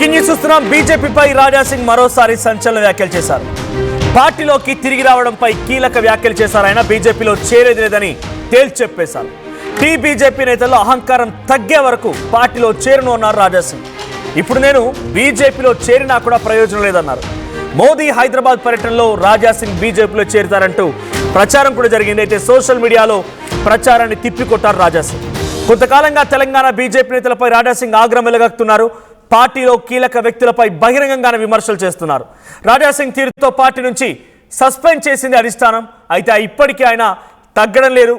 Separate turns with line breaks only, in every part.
Breaking news చూస్తున్నాం. బీజేపీపై రాజా సింగ్ మరోసారి సంచలన వ్యాఖ్యలు చేశారు. పార్టీలోకి తిరిగి రావడంపై కీలక వ్యాఖ్యలు చేశారు. ఆయన బీజేపీలో చేరేది లేదని తేల్చి చెప్పేశారు. బీజేపీ నేతల్లో అహంకారం తగ్గే వరకు పార్టీలో చేరను అన్నారు రాజా సింగ్. ఇప్పుడు నేను బీజేపీలో చేరినా కూడా ప్రయోజనం లేదన్నారు. మోదీ హైదరాబాద్ పర్యటనలో రాజా సింగ్ బీజేపీలో చేరుతారంటూ ప్రచారం కూడా జరిగింది. అయితే సోషల్ మీడియాలో ప్రచారాన్ని తిప్పికొట్టారు రాజా సింగ్. కొంతకాలంగా తెలంగాణ బీజేపీ నేతలపై రాజా సింగ్ ఆగ్రహం వెలగక్కుతున్నారు. పార్టీలో కీలక వ్యక్తులపై బహిరంగంగానే విమర్శలు చేస్తున్నారు. రాజా సింగ్ తీరుతో పార్టీ నుంచి సస్పెండ్ చేసింది అధిష్టానం. అయితే ఇప్పటికీ ఆయన తగ్గడం లేదు.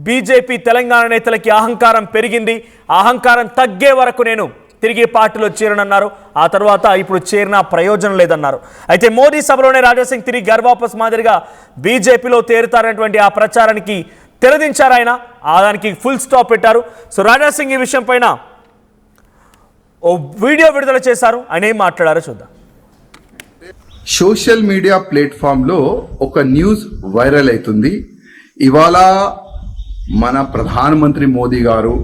బీజేపీ తెలంగాణ నేతలకి అహంకారం పెరిగింది. అహంకారం తగ్గే వరకు నేను తిరిగి పార్టీలో చేరనన్నారు. ఆ తర్వాత ఇప్పుడు చేరినా ప్రయోజనం లేదన్నారు. అయితే మోదీ సభలోనే రాజా సింగ్ తిరిగి గర్వాపస్ మాదిరిగా బీజేపీలో తేరుతారనేటువంటి ఆ ప్రచారానికి తెరదించారు. ఆయన దానికి ఫుల్ స్టాప్ పెట్టారు. సో రాజా సింగ్ ఈ విషయం పైన ఓ వీడియో విడుదల చేశారు. ఆయన ఏం మాట్లాడారో చూద్దాం.
సోషల్ మీడియా ప్లాట్ఫామ్లో ఒక న్యూస్ వైరల్ అవుతుంది. ఇవాళ మన ప్రధానమంత్రి మోదీ గారు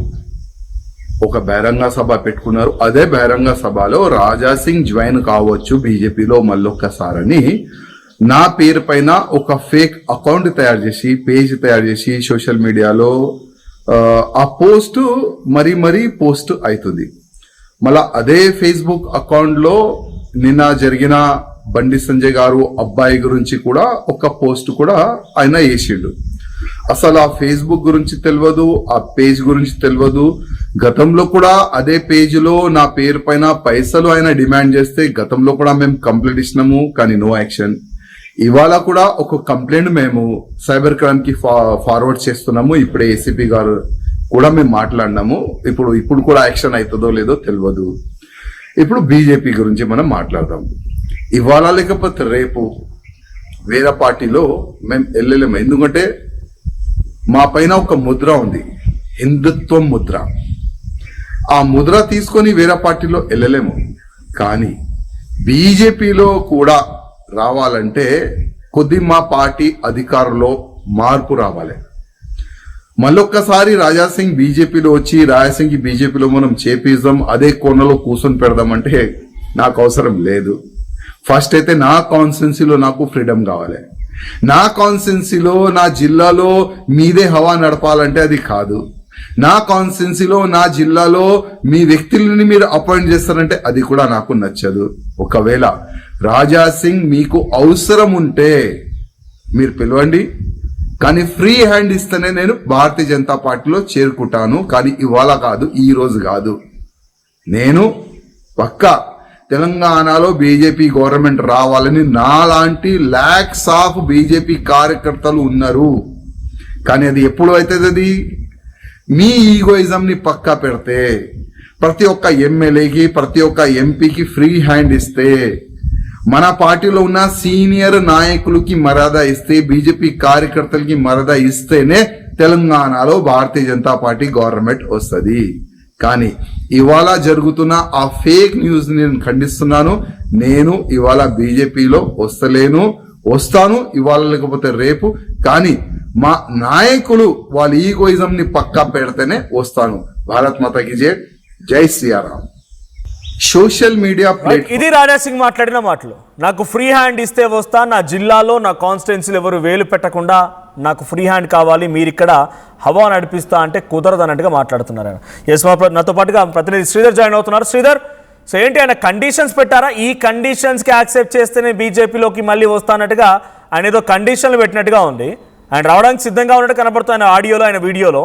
ఒక బహిరంగ సభ పెట్టుకున్నారు. అదే బహిరంగ సభలో రాజా సింగ్ జాయిన్ కావచ్చు బీజేపీలో మళ్ళొక్కసారని నా పేరు పైన ఒక ఫేక్ అకౌంట్ తయారు చేసి పేజ్ తయారు చేసి సోషల్ మీడియాలో ఆ పోస్ట్ మరీ పోస్ట్ అవుతుంది. మళ్ళా అదే ఫేస్బుక్ అకౌంట్లో నిన్న జరిగిన బండి సంజయ్ గారు అబ్బాయి గురించి కూడా ఒక పోస్ట్ కూడా ఆయన వేసిండు. అసలు ఆ ఫేస్బుక్ గురించి తెలియదు, ఆ పేజ్ గురించి తెలియదు. గతంలో కూడా అదే పేజ్లో నా పేరు పైన పైసలు ఆయన డిమాండ్ చేస్తే గతంలో కూడా మేము కంప్లైంట్ ఇచ్చినాము, కానీ నో యాక్షన్. ఇవాళ కూడా ఒక కంప్లైంట్ మేము సైబర్ క్రైమ్ కి ఫార్వర్డ్ చేస్తున్నాము. ఇప్పుడే ఏసీపీ గారు కూడా మేము మాట్లాడినాము. ఇప్పుడు కూడా యాక్షన్ అవుతుందో లేదో తెలియదు. ఇప్పుడు బీజేపీ గురించి మనం మాట్లాడదాం. ఇవాళ లేకపోతే రేపు వేరే పార్టీలో మేము వెళ్ళలేము. ఎందుకంటే మా పైన ఒక ముద్ర ఉంది, హిందుత్వం ముద్ర. ఆ ముద్ర తీసుకొని వేరే పార్టీలో వెళ్ళలేము. కానీ బీజేపీలో కూడా రావాలంటే కొద్ది మా పార్టీ అధికారంలో మార్పు రావాలి. మళ్ళొక్కసారి రాజా సింగ్ బీజేపీలో వచ్చి రాజా సింగ్ బీజేపీలో మనం చేపిద్దాం, అదే కోణలో కూర్చొని పెడదామంటే నాకు అవసరం లేదు. ఫస్ట్ అయితే నా కాన్స్టిట్యున్సీలో నాకు ఫ్రీడమ్ కావాలి. నా కాన్స్టిట్యున్సీలో నా జిల్లాలో మీదే హవా నడపాలంటే అది కాదు. నా కాన్స్టిట్యున్సీలో నా జిల్లాలో మీ వ్యక్తులని మీరు అపాయింట్ చేస్తారంటే అది కూడా నాకు నచ్చదు. ఒకవేళ రాజా సింగ్ మీకు అవసరం ఉంటే మీరు పిలవండి, కానీ ఫ్రీ హ్యాండ్ ఇస్తేనే నేను భారతీయ జనతా పార్టీలో చేరుకుంటాను. కానీ ఇవాళ కాదు, ఈ రోజు కాదు. నేను పక్కా తెలంగాణలో బీజేపీ గవర్నమెంట్ రావాలని నాలాంటి లాక్స్ ఆఫ్ బీజేపీ కార్యకర్తలు ఉన్నారు. కానీ అది ఎప్పుడు అవుతుంది? అది మీ ఈగోయిజం ని పక్కా పెడితే, ప్రతి ఒక్క ఎమ్మెల్యేకి ప్రతి ఒక్క ఎంపీకి ఫ్రీ హ్యాండ్ ఇస్తే, మన పార్టీలో ఉన్న సీనియర్ నాయకులకి మర్యాద ఇస్తే, బీజేపీ కార్యకర్తలకి మర్యాద ఇస్తేనే తెలంగాణలో భారతీయ జనతా పార్టీ గవర్నమెంట్ వస్తుంది. కానీ ఇవాళ జరుగుతున్న ఆ ఫేక్ న్యూస్ నేను ఖండిస్తున్నాను. నేను ఇవాళ బీజేపీలో వస్తాను ఇవాళ లేకపోతే రేపు. కానీ మా నాయకులు వాళ్ళ ఈగోయిజం ని పక్కా పెడితేనే వస్తాను. భారత్ మాతాకి జై శ్రీరామ్. సోషల్ మీడియా
ఇది రాజా సింగ్ మాట్లాడిన మాటలు. నాకు ఫ్రీ హ్యాండ్ ఇస్తే వస్తా, నా జిల్లాలో నా కాన్స్టిట్యున్సీలు ఎవరు వేలు పెట్టకుండా నాకు ఫ్రీ హ్యాండ్ కావాలి, మీరు ఇక్కడ హవా నడిపిస్తా అంటే కుదరదు అన్నట్టుగా మాట్లాడుతున్నారు ఆయన. ఎస్, నాతో పాటుగా ప్రతినిధి శ్రీధర్ జాయిన్ అవుతున్నారు. శ్రీధర్, సో ఏంటి ఆయన కండిషన్స్ పెట్టారా? ఈ కండిషన్స్కి యాక్సెప్ట్ చేస్తేనే బీజేపీలోకి మళ్ళీ వస్తానట్టుగా ఆయన ఏదో కండిషన్లు పెట్టినట్టుగా ఉంది. ఆయన రావడానికి సిద్ధంగా ఉన్నట్టు కనబడుతుంది ఆయన ఆడియోలో, ఆయన వీడియోలో.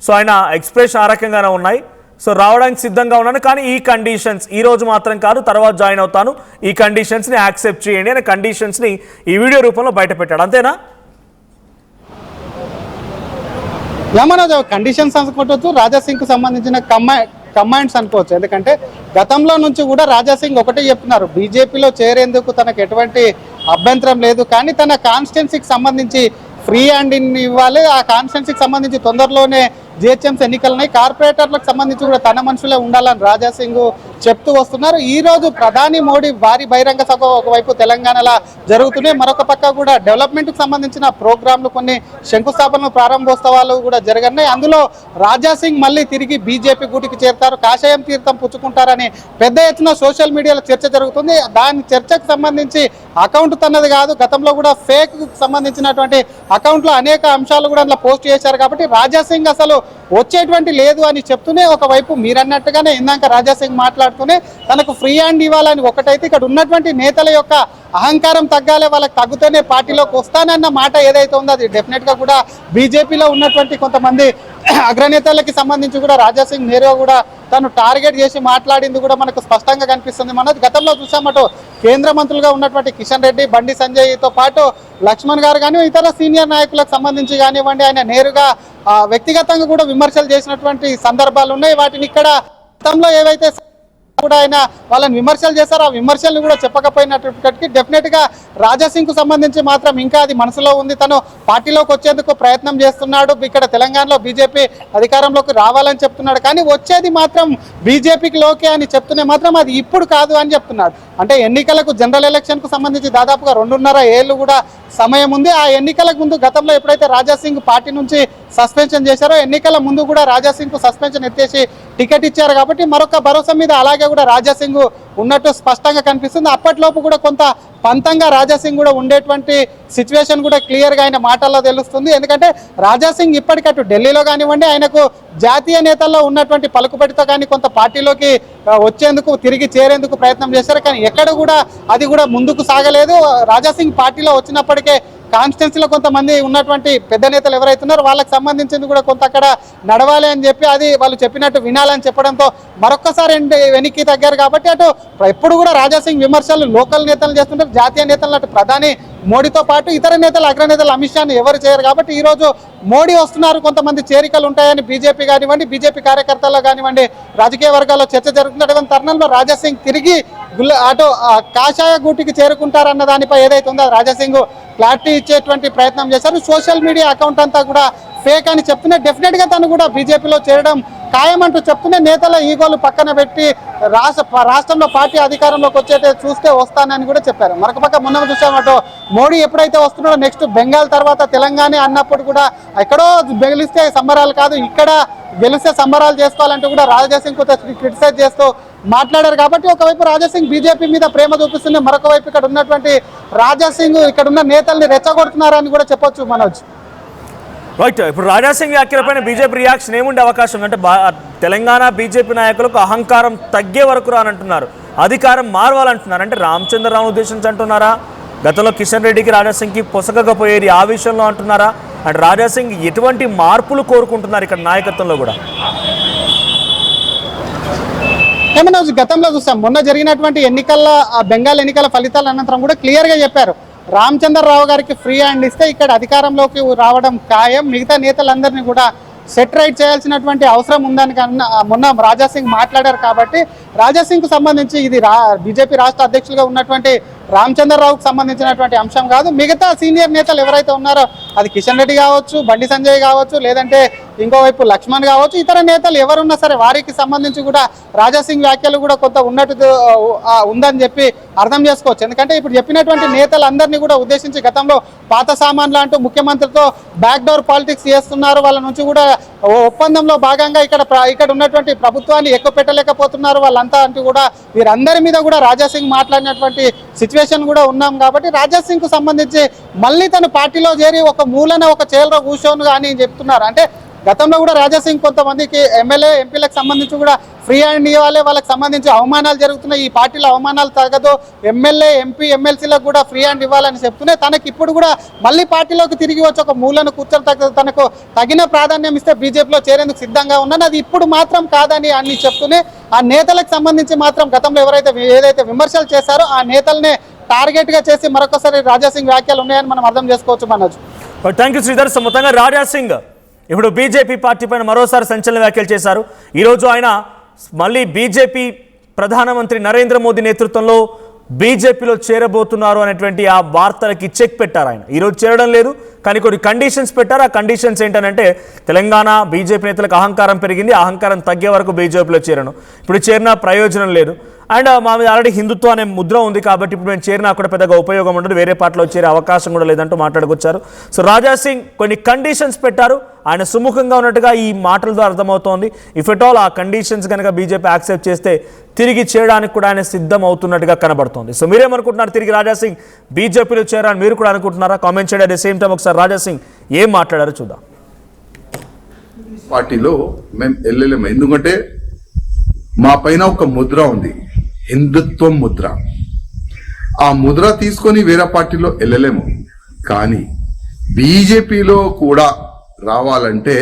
సో ఆయన ఎక్స్ప్రెషన్ ఆ రకంగానే ఉన్నాయి. సో రావడానికి సిద్ధంగా ఉన్నాను, కానీ ఈ కండిషన్స్ ఈ రోజు మాత్రం కాదు, తర్వాత జాయిన్ అవుతాను, ఈ కండిషన్స్ని యాక్సెప్ట్ చేయండి అనే కండిషన్స్ని ఈ వీడియో రూపంలో బయట పెట్టాడు. అంతేనా?
ఏమన్నా కండిషన్స్ అనుకోవచ్చు, రాజా సింగ్ కు సంబంధించిన కమాండ్స్ అనుకోవచ్చు. ఎందుకంటే గతంలో నుంచి కూడా రాజా సింగ్ ఒకటే చెప్తున్నారు, బీజేపీలో చేరేందుకు తనకు ఎటువంటి అభ్యంతరం లేదు, కానీ తన కాన్స్టిట్యున్సీకి సంబంధించి ఫ్రీ హ్యాండ్ ఇవ్వాలి, ఆ కాన్స్టిట్యున్సీకి సంబంధించి తొందరలోనే జిహెచ్ఎంసీ ఎన్నికలున్నాయి, కార్పొరేటర్లకు సంబంధించి కూడా తన మనుషులే ఉండాలని రాజాసింగ్ చెప్తూ వస్తున్నారు. ఈ రోజు ప్రధాని మోడీ భారీ బహిరంగ సభ ఒకవైపు తెలంగాణలో జరుగుతున్నాయి, మరొక పక్క కూడా డెవలప్మెంట్ కు సంబంధించిన ప్రోగ్రాంలు కొన్ని శంకుస్థాపనలు ప్రారంభోత్సవాలు కూడా జరగనున్నాయి. అందులో రాజాసింగ్ మళ్ళీ తిరిగి బీజేపీ గూటికి చేరుతారు, కాషాయం తీర్థం పుచ్చుకుంటారని పెద్ద ఎత్తున సోషల్ మీడియాలో చర్చ జరుగుతుంది. దాని చర్చకు సంబంధించి అకౌంట్ తన్నది కాదు, గతంలో కూడా ఫేక్ సంబంధించినటువంటి అకౌంట్లో అనేక అంశాలు కూడా అందులో పోస్ట్ చేశారు. కాబట్టి రాజాసింగ్ అసలు వచ్చేటువంటి లేదు అని చెప్తూనే ఒకవైపు మీరన్నట్టుగానే ఇందాక రాజాసింగ్ మాట్లాడుతూనే తనకు ఫ్రీ హ్యాండ్ ఇవ్వాలని ఒకటైతే, ఇక్కడ ఉన్నటువంటి నేతల యొక్క అహంకారం తగ్గాలి, వాళ్ళకి తగ్గుతూనే పార్టీలోకి వస్తానన్న మాట ఏదైతే ఉందో అది డెఫినెట్గా కూడా బీజేపీలో ఉన్నటువంటి కొంతమంది అగ్రనేతలకి సంబంధించి కూడా రాజాసింగ్ నేరుగా కూడా తను టార్గెట్ చేసి మాట్లాడింది కూడా మనకు స్పష్టంగా కనిపిస్తుంది. మనది గతంలో చూసామటో కేంద్ర మంత్రులుగా ఉన్నటువంటి కిషన్ రెడ్డి, బండి సంజయ్తో పాటు లక్ష్మణ్ గారు కానీ ఇతర సీనియర్ నాయకులకు సంబంధించి కానివ్వండి ఆయన నేరుగా వ్యక్తిగతంగా కూడా విమర్శలు చేసినటువంటి సందర్భాలు ఉన్నాయి. వాటిని ఇక్కడ గతంలో ఏవైతే కూడా ఆయన వాళ్ళని విమర్శలు చేశారు, ఆ విమర్శలను కూడా చెప్పకపోయినప్పటికీ డెఫినెట్ గా రాజాసింగ్ కు సంబంధించి మాత్రం ఇంకా అది మనసులో ఉంది. తను పార్టీలోకి వచ్చేందుకు ప్రయత్నం చేస్తున్నాడు, ఇక్కడ తెలంగాణలో బీజేపీ అధికారంలోకి రావాలని చెప్తున్నాడు, కానీ వచ్చేది మాత్రం బీజేపీకి లోకే అని చెప్తూనే మాత్రం అది ఇప్పుడు కాదు అని చెప్తున్నాడు. అంటే ఎన్నికలకు జనరల్ ఎలక్షన్ కు సంబంధించి దాదాపుగా 2.5 ఏళ్ళు కూడా సమయం ఉంది. ఆ ఎన్నికలకు ముందు గతంలో ఎప్పుడైతే రాజాసింగ్ పార్టీ నుంచి సస్పెన్షన్ చేశారో ఎన్నికల ముందు కూడా రాజాసింగ్ కు సస్పెన్షన్ ఎత్తేసి టికెట్ ఇచ్చారు. కాబట్టి మరొక భరోసా మీద అలాగే కూడా రాజాసింగ్ ఉన్నట్టు స్పష్టంగా కనిపిస్తుంది. అప్పట్లోపు కూడా కొంత పంతంగా రాజాసింగ్ కూడా ఉండేటువంటి సిచ్యువేషన్ కూడా క్లియర్గా ఆయన మాటల్లో తెలుస్తుంది. ఎందుకంటే రాజాసింగ్ ఇప్పటికట్టు ఢిల్లీలో కానివ్వండి ఆయనకు జాతీయ నేతల్లో ఉన్నటువంటి పలుకుబడితో కానీ కొంత పార్టీలోకి వచ్చేందుకు తిరిగి చేరేందుకు ప్రయత్నం చేశారు, కానీ ఎక్కడ కూడా అది కూడా ముందుకు సాగలేదు. రాజాసింగ్ పార్టీలో వచ్చినప్పటికే కాన్స్టిట్యున్సీలో కొంతమంది ఉన్నటువంటి పెద్ద నేతలు ఎవరైతే ఉన్నారో వాళ్ళకి సంబంధించింది కూడా కొంత అక్కడ నడవాలి అని చెప్పి అది వాళ్ళు చెప్పినట్టు వినాలని చెప్పడంతో మరొక్కసారి వెనక్కి తగ్గారు. కాబట్టి అటు ఎప్పుడు కూడా రాజాసింగ్ విమర్శలు లోకల్ నేతలు చేస్తుంటారు, జాతీయ నేతలు అటు ప్రధాని మోడీతో పాటు ఇతర నేతలు అగ్రనేతలు అమిత్ షాని ఎవరు చేయరు. కాబట్టి ఈరోజు మోడీ వస్తున్నారు, కొంతమంది చేరికలు ఉంటాయని బీజేపీ కానివ్వండి బీజేపీ కార్యకర్తల్లో కానివ్వండి రాజకీయ వర్గాల్లో చర్చ జరుగుతున్నటువంటి తరుణంలో రాజాసింగ్ తిరిగి అటు కాషాయ గూటికి చేరుకుంటారన్న దానిపై ఏదైతే ఉందో రాజాసింగ్ క్లారిటీ ఇచ్చేటువంటి ప్రయత్నం చేశారు. సోషల్ మీడియా అకౌంట్ అంతా కూడా ఫేక్ అని చెప్తూనే డెఫినెట్గా తను కూడా బీజేపీలో చేరడం ఖాయమంటూ చెప్తూనే నేతల ఈగోలు పక్కన పెట్టి రాష్ట్రంలో పార్టీ అధికారంలోకి వచ్చేటే చూస్తే వస్తానని కూడా చెప్పారు. మరొక పక్క మొన్న చూసామటో మోడీ ఎప్పుడైతే వస్తున్నాడో నెక్స్ట్ బెంగాల్ తర్వాత తెలంగాణ అన్నప్పుడు కూడా ఎక్కడో గెలిస్తే సంబరాలు కాదు, ఇక్కడ గెలిస్తే సంబరాలు చేసుకోవాలంటూ కూడా రాజాసింగ్ క్రిటిసైజ్ చేస్తూ మాట్లాడారు. కాబట్టి ఒకవైపు రాజాసింగ్ బీజేపీ మీద ప్రేమ చూపిస్తుంది, మరొక వైపు ఇక్కడ ఉన్నటువంటి రాజాసింగ్ ఇక్కడ ఉన్న నేతల్ని రెచ్చగొడుతున్నారని కూడా చెప్పొచ్చు మనోజ్.
రైట్, ఇప్పుడు రాజాసింగ్ వ్యాఖ్యలపైన బీజేపీ రియాక్షన్ ఏముండే అవకాశం అంటే తెలంగాణ బీజేపీ నాయకులకు అహంకారం తగ్గే వరకు రానంటున్నారు, అధికారం మారవాలంటున్నారు. అంటే రామచంద్రరావు ఉద్దేశించి అంటున్నారా, గతంలో కిషన్ రెడ్డికి రాజాసింగ్కి పొసగకపోయేది ఆ విషయంలో అంటున్నారా? అంటే రాజాసింగ్ ఎటువంటి మార్పులు కోరుకుంటున్నారు ఇక్కడ నాయకత్వంలో కూడా?
ఏమన్నా గతంలో చూసాం, మొన్న జరిగినటువంటి ఎన్నికల బెంగాల్ ఎన్నికల ఫలితాల అనంతరం కూడా క్లియర్గా చెప్పారు, రామచంద్రరావు గారికి ఫ్రీ హ్యాండ్ ఇస్తే ఇక్కడ అధికారంలోకి రావడం ఖాయం, మిగతా నేతలందరినీ కూడా సెట్ రైట్ చేయాల్సినటువంటి అవసరం ఉందని మొన్న రాజాసింగ్ మాట్లాడారు. కాబట్టి రాజాసింగ్కు సంబంధించి ఇది బీజేపీ రాష్ట్ర అధ్యక్షులుగా ఉన్నటువంటి రామచంద్రరావుకు సంబంధించినటువంటి అంశం కాదు, మిగతా సీనియర్ నేతలు ఎవరైతే ఉన్నారో అది కిషన్ రెడ్డి కావచ్చు, బండి సంజయ్ కావచ్చు, లేదంటే ఇంకోవైపు లక్ష్మణ్ కావచ్చు, ఇతర నేతలు ఎవరున్నా సరే వారికి సంబంధించి కూడా రాజాసింగ్ వ్యాఖ్యలు కూడా కొంత ఉన్నట్టు ఉందని చెప్పి అర్థం చేసుకోవచ్చు. ఎందుకంటే ఇప్పుడు చెప్పినటువంటి నేతలందరినీ కూడా ఉద్దేశించి గతంలో పాత సామాన్లు అంటూ ముఖ్యమంత్రితో బ్యాక్ డోర్ పాలిటిక్స్ చేస్తున్నారు, వాళ్ళ నుంచి కూడా ఒప్పందంలో భాగంగా ఇక్కడ ఉన్నటువంటి ప్రభుత్వాన్ని ఎక్కువ పెట్టలేకపోతున్నారు వాళ్ళంతా అంటూ కూడా వీరందరి మీద కూడా రాజాసింగ్ మాట్లాడినటువంటి సిచ్యువేషన్ కూడా ఉన్నాం. కాబట్టి రాజాసింగ్ కు సంబంధించి మళ్ళీ తను పార్టీలో చేరి ఒక మూలన ఒక చైర్లో కూర్చోను కానీ చెప్తున్నారు. అంటే గతంలో కూడా రాజాసింగ్ కొంతమందికి ఎమ్మెల్యే ఎంపీలకు సంబంధించి కూడా ఫ్రీ హ్యాండ్ ఇవ్వాలి, వాళ్ళకి సంబంధించి అవమానాలు జరుగుతున్నాయి, ఈ పార్టీలో అవమానాలు తగ్గదు, ఎమ్మెల్యే ఎంపీ ఎమ్మెల్సీలకు కూడా ఫ్రీ హ్యాండ్ ఇవ్వాలని చెప్తున్నాయి. తనకి ఇప్పుడు కూడా మళ్ళీ పార్టీలోకి తిరిగి వచ్చి ఒక మూలను కూర్చొని తనకు తగిన ప్రాధాన్యం ఇస్తే బీజేపీలో చేరేందుకు సిద్ధంగా ఉన్నాను, అది ఇప్పుడు మాత్రం కాదని అన్ని చెప్తూనే ఆ నేతలకు సంబంధించి మాత్రం గతంలో ఏదైతే విమర్శలు చేశారో ఆ నేతలనే టార్గెట్ గా చేసి మరొకసారి రాజాసింగ్ వ్యాఖ్యలు ఉన్నాయని మనం అర్థం చేసుకోవచ్చు మనోజ్.
Thank you Sridhar. మొత్తంగా రాజాసింగ్ ఇప్పుడు బీజేపీ పార్టీ పైన మరోసారి సంచలన వ్యాఖ్యలు చేశారు. ఈరోజు ఆయన మళ్ళీ బీజేపీ ప్రధానమంత్రి నరేంద్ర మోదీ నేతృత్వంలో బీజేపీలో చేరబోతున్నారు అనేటువంటి ఆ వార్తలకి చెక్ పెట్టారు ఆయన. ఈరోజు చేరడం లేదు, కానీ కొన్ని కండిషన్స్ పెట్టారు. ఆ కండిషన్స్ ఏంటనంటే తెలంగాణ బీజేపీ నేతలకు అహంకారం పెరిగింది, అహంకారం తగ్గే వరకు బీజేపీలో చేరను, ఇప్పుడు చేరినా ప్రయోజనం లేదు, అండ్ మా మీద ఆల్రెడీ హిందుత్వం అనే ముద్ర ఉంది కాబట్టి ఇప్పుడు మేము చేరినా కూడా పెద్దగా ఉపయోగం ఉండదు, వేరే పార్టీలో చేరే అవకాశం కూడా లేదంటూ మాట్లాడుకొచ్చారు. సో రాజా సింగ్ కొన్ని కండిషన్స్ పెట్టారు. ఆయన సుముఖంగా ఉన్నట్టుగా ఈ మాటలతో అర్థమవుతోంది. ఇఫ్ ఎట్ ఆల్ ఆ కండిషన్స్ కనుక బీజేపీ యాక్సెప్ట్ చేస్తే తిరిగి చేయడానికి కూడా ఆయన సిద్ధం అవుతున్నట్టుగా కనబడుతోంది. సో మీరేమనుకుంటున్నారు? తిరిగి రాజా సింగ్ బీజేపీలో చేరాలని మీరు కూడా అనుకుంటున్నారా? కామెంట్ చేయండి. అట్ ద సేమ్ టైం ఒకసారి రాజా సింగ్ ఏం మాట్లాడారో చూద్దాం.
పార్టీలో మేము వెళ్ళలేము, ఎందుకంటే మా పైన ఒక ముద్ర ఉంది, హిందుత్వం ముద్ర. ఆ ముద్ర తీసుకొని వేరే పార్టీలో వెళ్ళలేము. కానీ బీజేపీలో కూడా రావాలంటే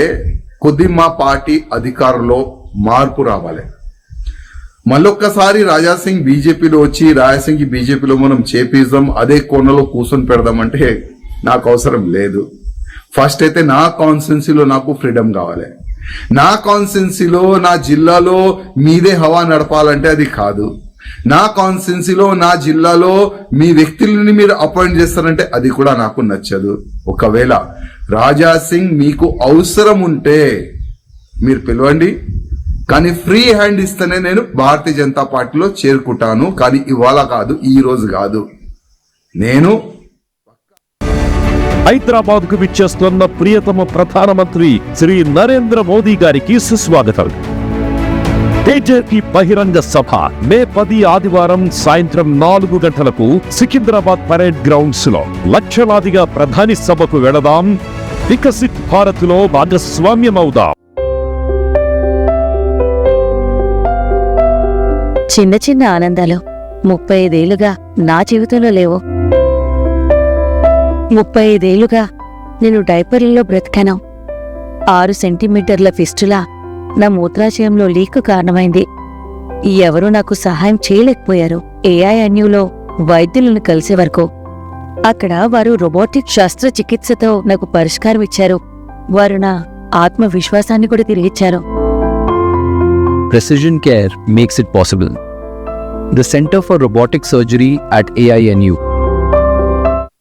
కొద్ది మా పార్టీ అధికారంలో మార్పు రావాలి. మళ్ళొక్కసారి రాజా సింగ్ బీజేపీలో వచ్చి రాజాసింగ్ బీజేపీలో మనం చేపిద్దాం, అదే కోణలో కూర్చొని పెడదామంటే నాకు అవసరం లేదు. ఫస్ట్ అయితే నా కాన్స్టిట్యున్సీలో నాకు ఫ్రీడమ్ కావాలి. నా కాన్స్టిట్యున్సీలో నా జిల్లాలో మీదే హవా నడపాలంటే అది కాదు. నా కాన్స్టిట్యున్సీలో నా జిల్లాలో మీ వ్యక్తులని మీరు అపాయింట్ చేస్తారంటే అది కూడా నాకు నచ్చదు. ఒకవేళ రాజా సింగ్ మీకు అవసరం ఉంటే మీరు పిలవండి, కానీ ఫ్రీ హ్యాండ్ ఇస్తేనే నేను భారతీయ జనతా పార్టీలో చేరుకుంటాను. కానీ ఇవాళ కాదు, ఈ రోజు కాదు. నేను
హైదరాబాద్ కు విచ్చేస్తున్న ప్రియతమ ప్రధానమంత్రి శ్రీ నరేంద్ర మోదీ గారికి సుస్వాగతం. బీజేపీ బహిరంగ సభ మే 10 ఆదివారం సాయంత్రం 4 గంటలకు సికింద్రాబాద్ పరేడ్ గ్రౌండ్స్ లో. లక్షలాదిగా ప్రధాని సభకు వెళదాం, వికసిత్ భారత్ లో భాగస్వామ్యమవుదాం.
చిన్న చిన్న ఆనందాలు 35 ఏళ్లుగా నా జీవితంలో లేవు. 35 ఏళ్లుగా నేను డైపర్లలో బ్రతికాను. 6 సెంటీమీటర్ల ఫిస్టులా నా మూత్రాశయంలో లీక్ కారణమైంది. ఎవరూ నాకు సహాయం చేయలేకపోయారు. ఏఐఎన్యూలో వైద్యులను కలిసే వరకు. అక్కడ వారు రోబోటిక్ శస్త్రచికిత్సతో నాకు పరిష్కారం ఇచ్చారు. వారు నా ఆత్మవిశ్వాసాన్ని కూడా తిరిగిచ్చారు.
Precision care makes it possible. The Center for Robotic Surgery at AINU